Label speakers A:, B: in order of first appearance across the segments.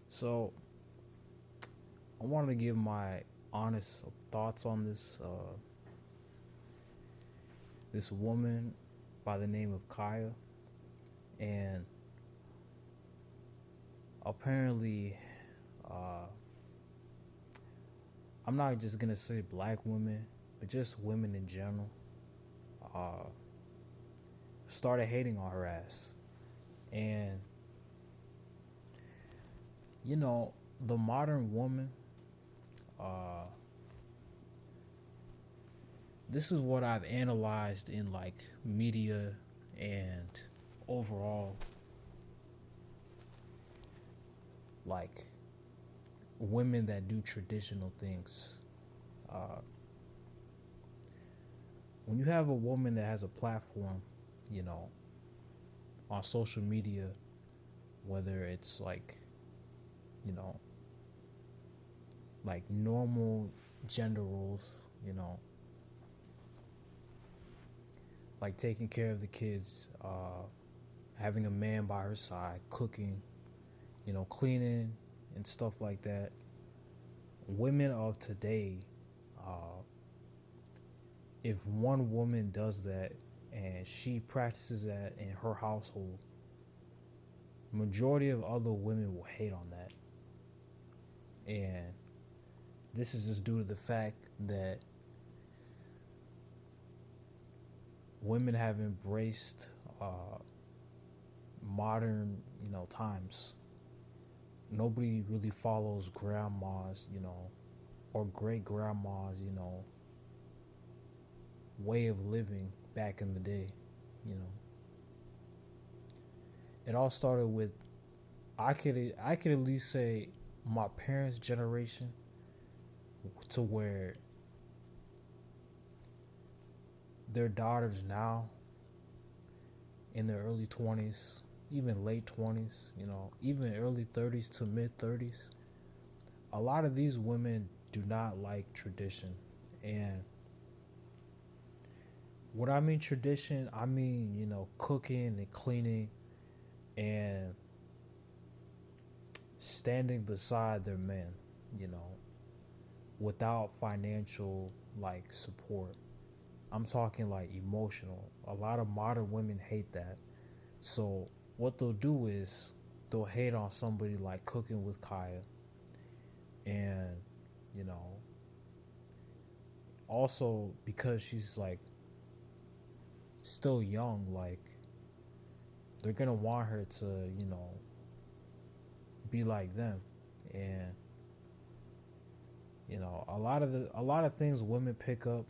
A: So I wanted to give my honest thoughts on this woman by the name of Kaya, and apparently, uh, I'm not just gonna say black women, but just women in general, uh, started hating on her ass, and you know, the modern woman. Uh, this is what I've analyzed in like media and overall like women that do traditional things. Uh, when you have a woman that has a platform, you know, on social media, whether it's like, you know, like normal gender roles, like taking care of the kids, having a man by her side, cooking, cleaning and stuff like that. Women of today, uh, if one woman does that and she practices that in her household, majority of other women will hate on that. And this is just due to the fact that women have embraced modern, times. Nobody really follows grandmas, or great grandmas, way of living back in the day, you know. It all started with I could at least say my parents' generation, to where their daughters now in their early 20s, even late 20s, even early 30s to mid 30s, a lot of these women do not like tradition. And what I mean tradition, I mean, cooking and cleaning and standing beside their men, you know, without financial like support. I'm talking like emotional. A lot of modern women hate that. So what they'll do is they'll hate on somebody like Cooking with Kaya, and you know, also because she's like still young, like they're gonna want her to, be like them. And a lot of things women pick up,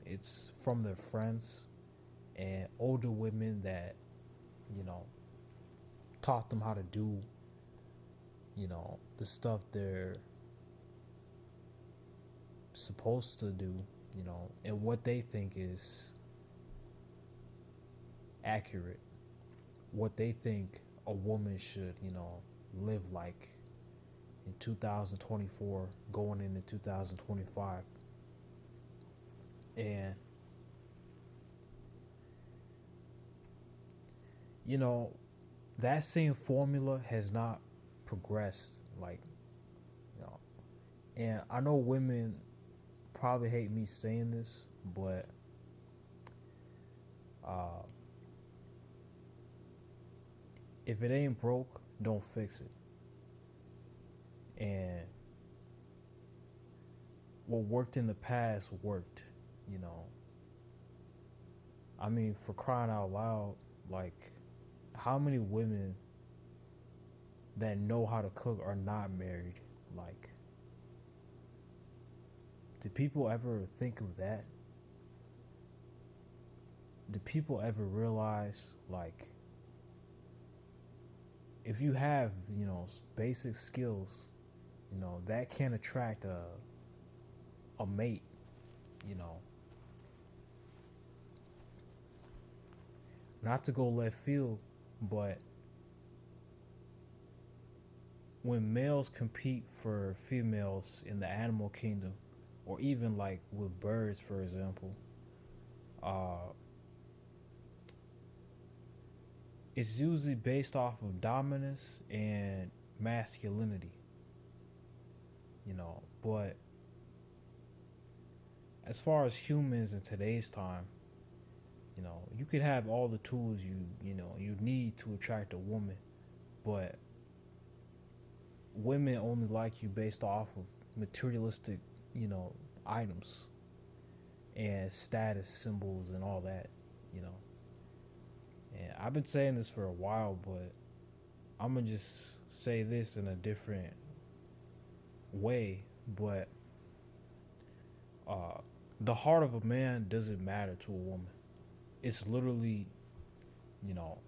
A: it's from their friends and older women that, you know, taught them how to do, the stuff they're supposed to do, and what they think is accurate, what they think a woman should, live like in 2024 going into 2025. And you know, that same formula has not progressed, like, you know, and I know women probably hate me saying this, but uh, if it ain't broke, don't fix it. And what worked in the past worked, you know. I mean, for crying out loud, like, how many women that know how to cook are not married? Like, do people ever think of that? Do people ever realize, like, if you have, basic skills, that can attract a mate, you know. Not to go left field, but when males compete for females in the animal kingdom, or even like with birds, for example, uh, it's usually based off of dominance and masculinity. But as far as humans in today's time, you could have all the tools you need to attract a woman, but women only like you based off of materialistic, you know, items and status symbols and all that, you know. And I've been saying this for a while, but I'm gonna just say this in a different way. But uh, the heart of a man doesn't matter to a woman. It's literally, you know,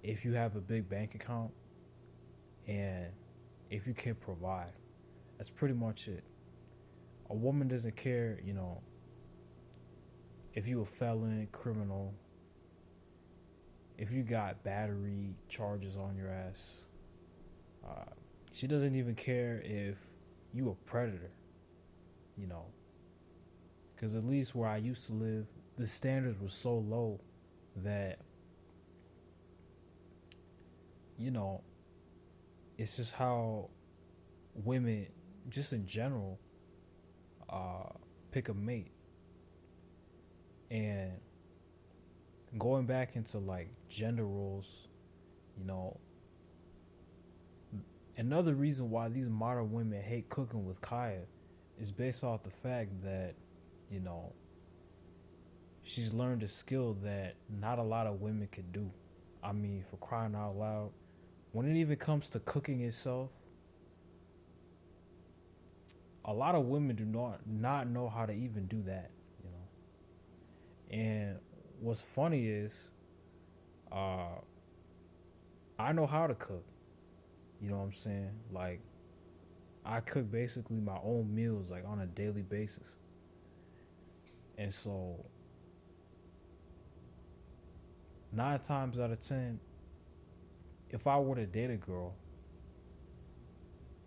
A: if you have a big bank account and if you can provide, that's pretty much it. A woman doesn't care, if you a felon, criminal, if you got battery charges on your ass. Uh, she doesn't even care if you a predator, you know, because at least where I used to live, the standards were so low that you know it's just how women, just in general, uh, pick a mate. And going back into like gender roles, you know, another reason why these modern women hate cooking with Kaya is based off the fact that, you know, she's learned a skill that not a lot of women could do. I mean, for crying out loud, when it even comes to cooking itself, a lot of women do not know how to even do that, you know. And what's funny is, uh, I know how to cook. You know what I'm saying? Like, I cook basically my own meals like on a daily basis. And so 9 times out of 10, if I were to date a girl,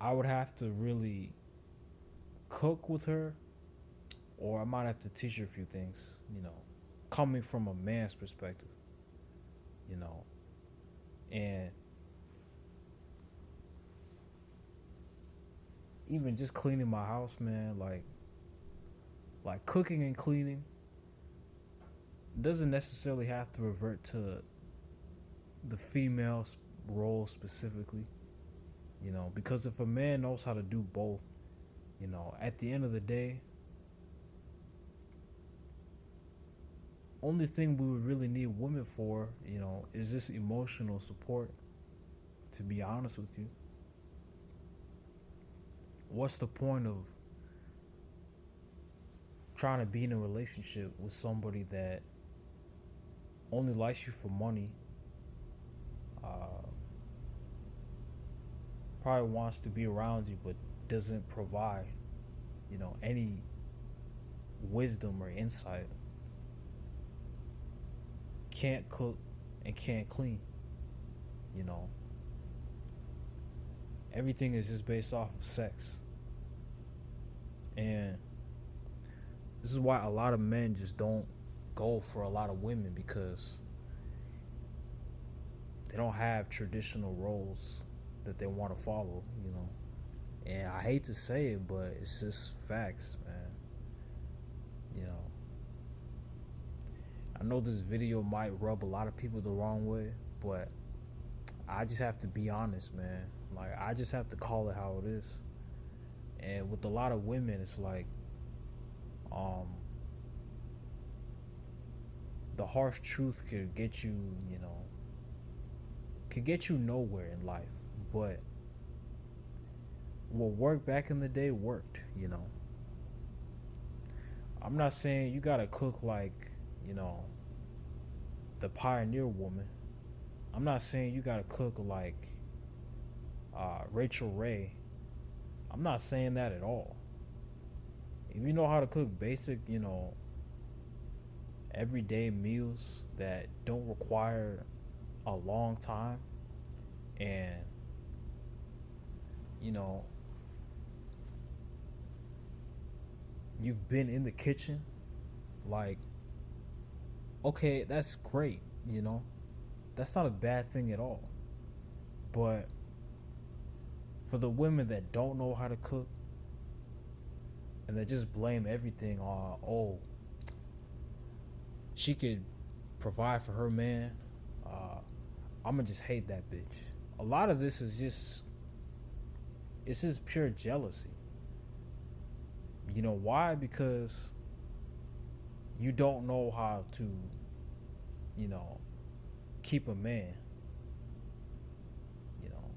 A: I would have to really cook with her, or I might have to teach her a few things, coming from a man's perspective, you know. And even just cleaning my house, man, like cooking and cleaning doesn't necessarily have to revert to the female role specifically, because if a man knows how to do both, at the end of the day, only thing we would really need women for, is just emotional support, to be honest with you. What's the point of trying to be in a relationship with somebody that only likes you for money, uh, probably wants to be around you but doesn't provide, any wisdom or insight, can't cook and can't clean, you know? Everything is just based off of sex. And this is why a lot of men just don't go for a lot of women, because they don't have traditional roles that they want to follow. And I hate to say it, but it's just facts, man. You know, I know this video might rub a lot of people the wrong way, but I just have to be honest, man. Like, I just have to call it how it is. And with a lot of women, it's like, um, the harsh truth could get you, could get you nowhere in life. But what worked back in the day worked. I'm not saying you gotta cook like, the pioneer woman. I'm not saying you gotta cook like Rachel Ray. I'm not saying that at all. If you know how to cook basic, everyday meals that don't require a long time, and you know you've been in the kitchen, like, okay, that's great. That's not a bad thing at all. But for the women that don't know how to cook and they just blame everything on, oh, she could provide for her man, uh, I'm gonna just hate that bitch. A lot of this is just, it's just pure jealousy. You know why? Because you don't know how to, you know, keep a man. You know,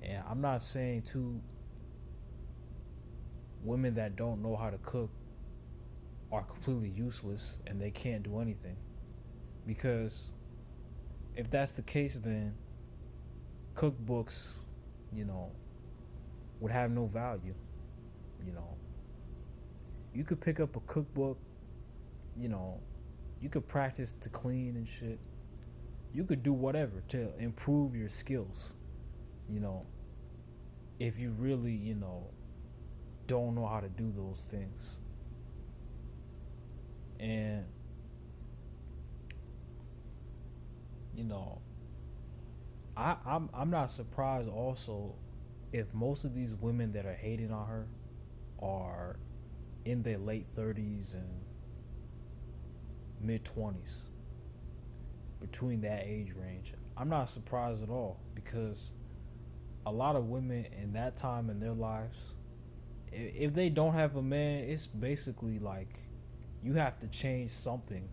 A: and I'm not saying to women that don't know how to cook are completely useless and they can't do anything. Because if that's the case, then cookbooks, you know, would have no value. You know, you could pick up a cookbook, you know, you could practice to clean and shit. You could do whatever to improve your skills, you know, if you really, you know, don't know how to do those things. And, you know, I'm not surprised also if most of these women that are hating on her are in their late 30s and mid 20s, between that age range. I'm not surprised at all because a lot of women in that time in their lives, if they don't have a man, it's basically like you have to change something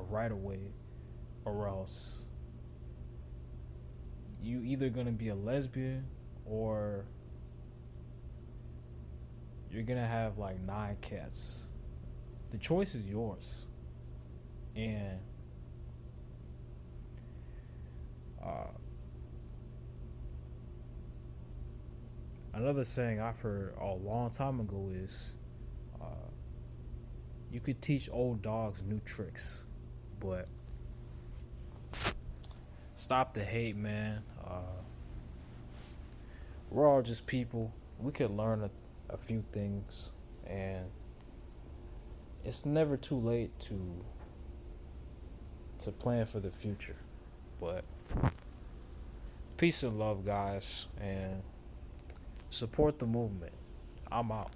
A: right away, or else you either gonna be a lesbian or you're gonna have like 9 cats. The choice is yours. And uh, another saying I've heard a long time ago is, uh, you could teach old dogs new tricks, but stop the hate, man. We're all just people. We could learn a few things, and it's never too late to plan for the future. But peace and love, guys, and support the movement. I'm out.